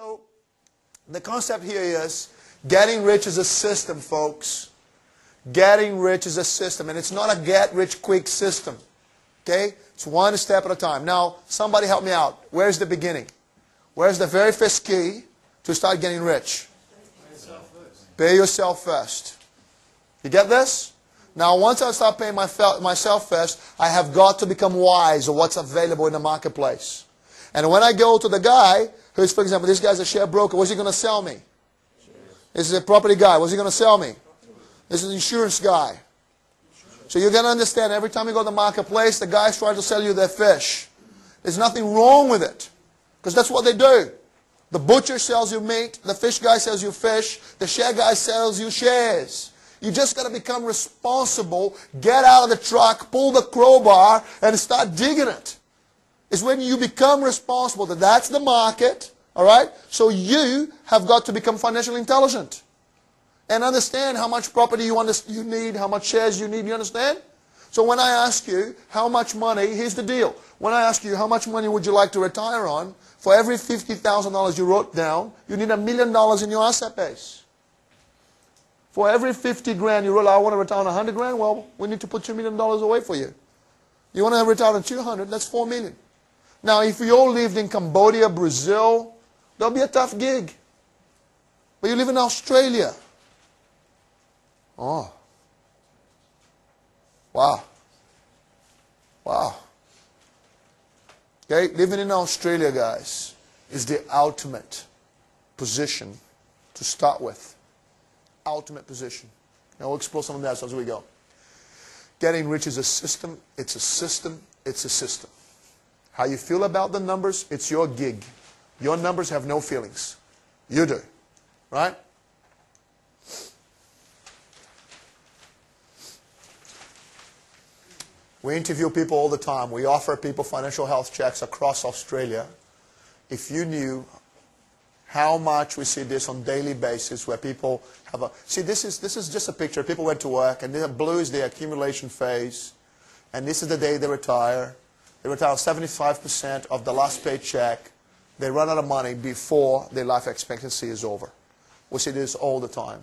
So the concept here is getting rich is a system, folks. Getting rich is a system, and it's not a get-rich-quick system. Okay? It's one step at a time. Now, somebody help me out. Where's the beginning? Where's the very first key to start getting rich? Pay yourself first. You get this? Now, once I start paying myself first, I have got to become wise of what's available in the marketplace. And when I go to the guy, who's, for example, this guy's a share broker, what's he going to sell me? This is a property guy. What's he going to sell me? This is an insurance guy. So you're going to understand, every time you go to the marketplace, the guy's trying to sell you their fish. There's nothing wrong with it, because that's what they do. The butcher sells you meat, the fish guy sells you fish, the share guy sells you shares. You just got to become responsible, get out of the truck, pull the crowbar, and start digging it. It's when you become responsible that that's the market, all right? So you have got to become financially intelligent and understand how much property you need, how much shares you need, you understand? So when I ask you how much money, here's the deal. When I ask you how much money would you like to retire on, for every $50,000 you wrote down, you need $1 million in your asset base. For every 50 grand you wrote, I want to retire on 100 grand, well, we need to put $2 million away for you. You want to retire on 200, that's $4 million. Now, if you all lived in Cambodia, Brazil, that'll be a tough gig. But you live in Australia. Oh. Wow. Wow. Okay, living in Australia, guys, is the ultimate position to start with. Ultimate position. Now we'll explore some of that as we go. Getting rich is a system. It's a system. It's a system. How you feel about the numbers, it's your gig. Your numbers have no feelings. You do. Right? We interview people all the time. We offer people financial health checks across Australia. If you knew how much we see this on a daily basis, where people have a... See, this is just a picture. People went to work, and the blue is the accumulation phase, and this is the day they retire. They retire 75% of the last paycheck. They run out of money before their life expectancy is over. We see this all the time.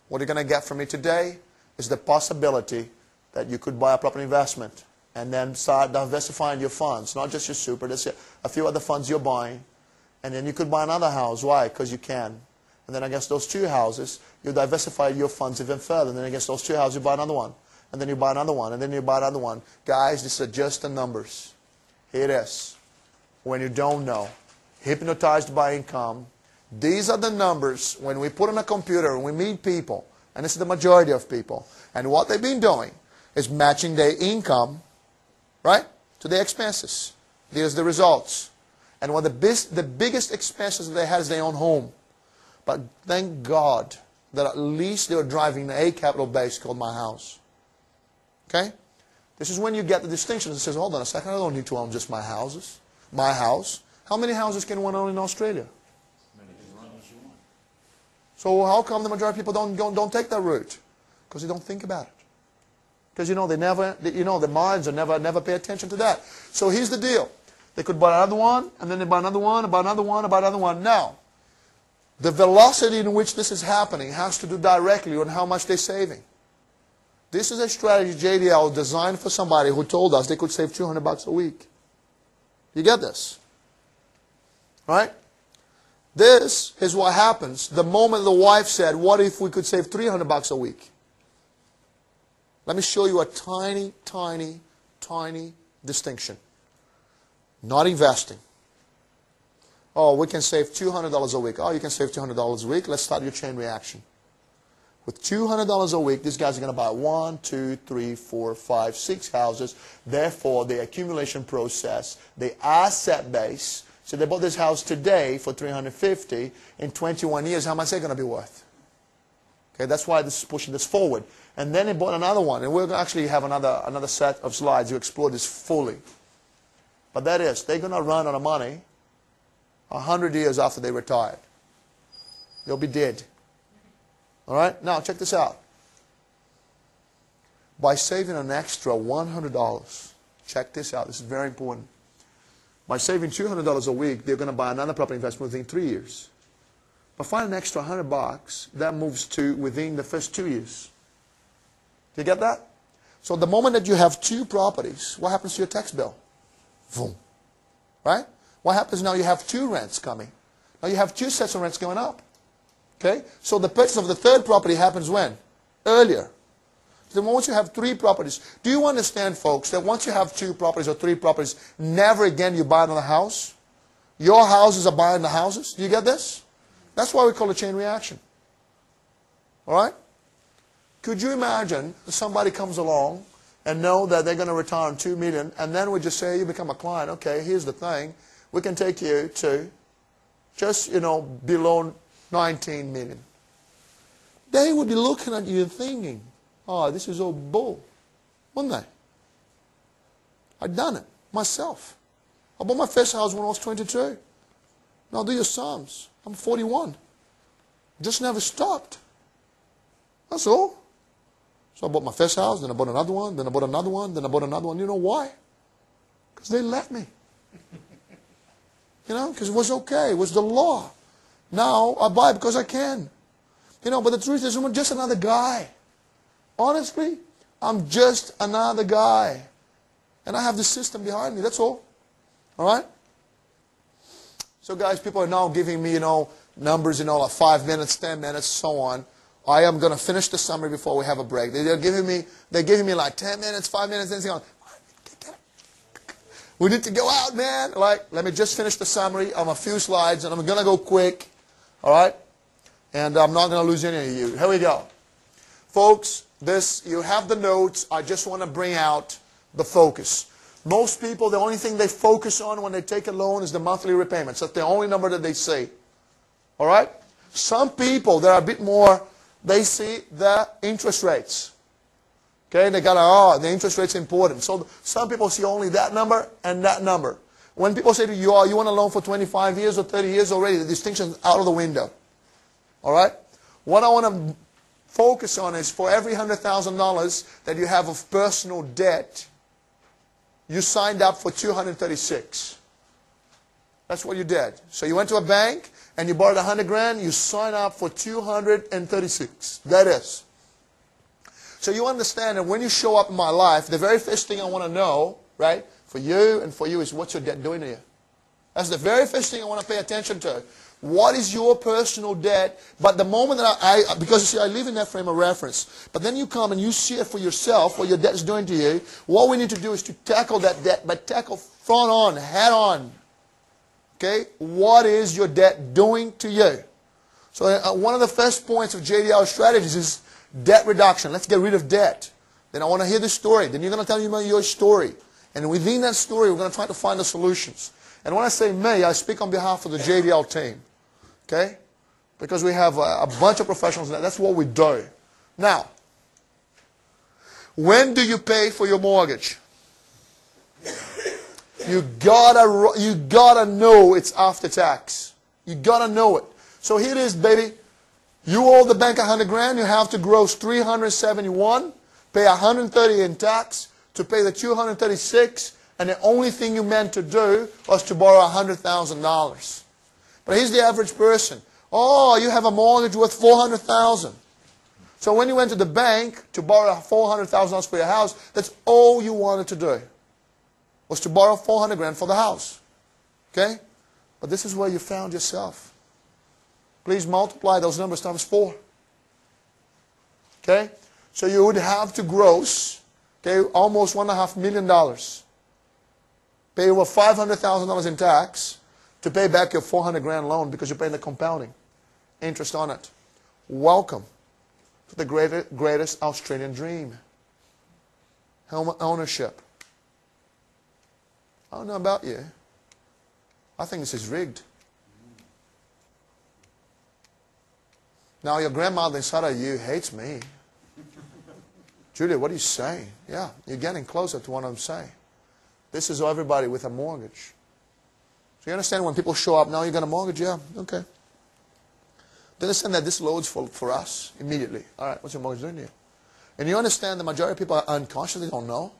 What you're going to get from me today is the possibility that you could buy a proper investment and then start diversifying your funds, not just your super. There's a few other funds you're buying. And then you could buy another house. Why? Because you can. And then against those two houses, you diversify your funds even further. And then against those two houses, you buy another one. And then you buy another one. And then you buy another one. Guys, these are just the numbers. Here it is. When you don't know. Hypnotized by income. These are the numbers when we put on a computer and we meet people. And this is the majority of people. And what they've been doing is matching their income, right, to their expenses. There's the results. And one of the biggest expenses that they had is their own home. But thank God that at least they were driving a capital base called my house. Okay? This is when you get the distinction. It says, hold on a second, I don't need to own just my houses. My house. How many houses can one own in Australia? So how come the majority of people don't take that route? Because they don't think about it. Because their minds are never pay attention to that. So here's the deal. They could buy another one, and then they buy another one, buy another one, buy another one. Now, the velocity in which this is happening has to do directly on how much they're saving. This is a strategy JDL designed for somebody who told us they could save $200 a week. You get this? Right? This is what happens the moment the wife said, what if we could save $300 a week? Let me show you a tiny, tiny, tiny distinction. Not investing. Oh, we can save $200 a week. Oh, you can save $200 a week. Let's start your chain reaction. With $200 a week, these guys are going to buy 1, 2, 3, 4, 5, 6 houses. Therefore, the accumulation process, the asset base. So they bought this house today for $350. In 21 years, how much is it going to be worth? Okay, that's why this is pushing this forward. And then they bought another one. And we'll actually have another set of slides to explore this fully. But that is, they're going to run out of money 100 years after they retired. They'll be dead. All right? Now, check this out. By saving an extra $100, check this out. This is very important. By saving $200 a week, they're going to buy another property investment within 3 years. But find an extra $100, that moves to within the first 2 years. Do you get that? So the moment that you have 2 properties, what happens to your tax bill? Boom. Right? What happens now? You have 2 rents coming. Now you have 2 sets of rents going up. Okay? So the purchase of the 3rd property happens when? Earlier. Then once you have 3 properties, do you understand, folks, that once you have 2 properties or 3 properties, never again you buy another house? Your houses are buying the houses. Do you get this? That's why we call it chain reaction. All right? Could you imagine if somebody comes along and know that they're going to retire on $2 million, and then we just say, you become a client. Okay, here's the thing. We can take you to just, below $19 million. They would be looking at you and thinking, oh, this is all bull. Wouldn't they? I'd done it myself. I bought my first house when I was 22. Now do your sums. I'm 41. Just never stopped. That's all. So I bought my first house, then I bought another one, then I bought another one, then I bought another one. You know why? Because they let me. Because it was okay. It was the law. Now I buy because I can. But the truth is, I'm just another guy. Honestly, I'm just another guy. And I have the system behind me. That's all. All right? So guys, people are now giving me, numbers, like 5 minutes, 10 minutes, so on. I am going to finish the summary before we have a break. They're giving me like 10 minutes, 5 minutes, and on. We need to go out, man. Let me just finish the summary on a few slides, and I'm going to go quick. All right? And I'm not going to lose any of you. Here we go. Folks, you have the notes. I just want to bring out the focus. Most people, the only thing they focus on when they take a loan is the monthly repayments. That's the only number that they see. All right? Some people, they're a bit more, they see the interest rates. Okay? They got, the interest rate's important. So some people see only that number and that number. When people say to you, you want a loan for 25 years or 30 years already, the distinction's out of the window. All right? What I want to focus on is for every $100,000 that you have of personal debt, you signed up for 236. That's what you did. So you went to a bank and you borrowed 100 grand, you signed up for 236. That is. So you understand that when you show up in my life, the very first thing I want to know, right, for you and for you is what's your debt doing to you? That's the very first thing I want to pay attention to. What is your personal debt? But the moment that because you see, I live in that frame of reference. But then you come and you see it for yourself, what your debt is doing to you. What we need to do is to tackle that debt, but tackle front on, head on. Okay? What is your debt doing to you? So one of the first points of JDL strategies is debt reduction. Let's get rid of debt. Then I want to hear the story. Then you're going to tell me about your story. And within that story, we're going to try to find the solutions. And when I say me, I speak on behalf of the JDL team. Okay? Because we have a bunch of professionals. That's what we do. Now, when do you pay for your mortgage? You gotta know it's after tax. You gotta know it. So here it is, baby. You owe the bank 100 grand. You have to gross 371, pay 130 in tax to pay the 236, and the only thing you meant to do was to borrow $100,000. But here's the average person. Oh, you have a mortgage worth $400,000. So when you went to the bank to borrow $400,000 for your house, that's all you wanted to do, was to borrow 400 grand for the house. Okay? But this is where you found yourself. Please multiply those numbers times 4. Okay? So you would have to gross, okay, almost $1.5 million. Pay over $500,000 in tax to pay back your 400 grand loan because you're paying the compounding interest on it. Welcome to the greatest Australian dream. Home ownership. I don't know about you. I think this is rigged. Now your grandmother inside of you hates me. Julia, what are you saying? Yeah, you're getting closer to what I'm saying. This is everybody with a mortgage. So you understand when people show up, now you got a mortgage? Yeah, okay. They understand that this loads for us immediately. All right, what's your mortgage doing to you? And you understand the majority of people are unconscious, they don't know.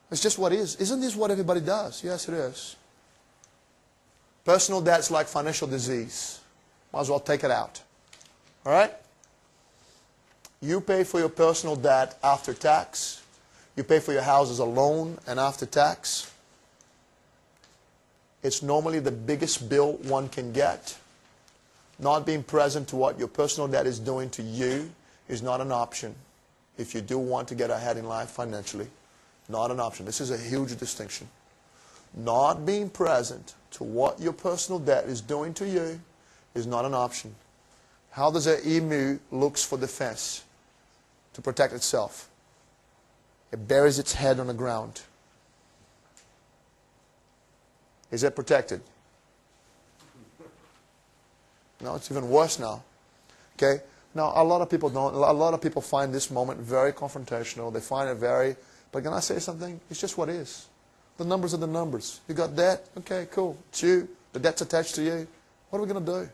It's just what is. Isn't this what everybody does? Yes, it is. Personal debt is like financial disease. Might as well take it out. All right? You pay for your personal debt after tax. You pay for your house as a loan and after tax. It's normally the biggest bill one can get. Not being present to what your personal debt is doing to you is not an option. If you do want to get ahead in life financially, not an option. This is a huge distinction. Not being present to what your personal debt is doing to you is not an option. How does an emu look for defense to protect itself? It buries its head on the ground. Is it protected? No, it's even worse now. Okay? Now, a lot of people don't. A lot of people find this moment very confrontational. They find it very, but can I say something? It's just what is. The numbers are the numbers. You got debt? Okay, cool. It's you. The debt's attached to you. What are we going to do?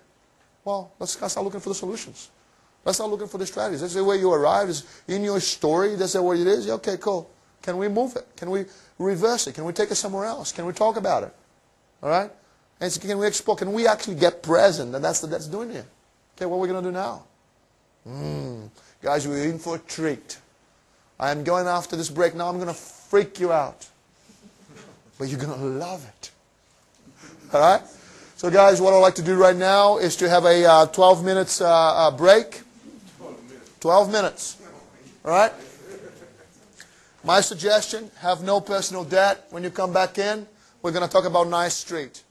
Well, let's start looking for the solutions. Let's start looking for the strategies. That's the way you arrive. Is in your story. That's the way it is. Okay, cool. Can we move it? Can we reverse it? Can we take it somewhere else? Can we talk about it? All right? And can we explore? Can we actually get present? And that's doing here. Okay, what are we going to do now? Guys, we're in for a treat. I am going after this break. Now I'm going to freak you out. But you're going to love it. All right? So, guys, what I'd like to do right now is to have a 12 minutes break. 12 minutes. All right? My suggestion, have no personal debt. When you come back in, we're going to talk about Nice Street.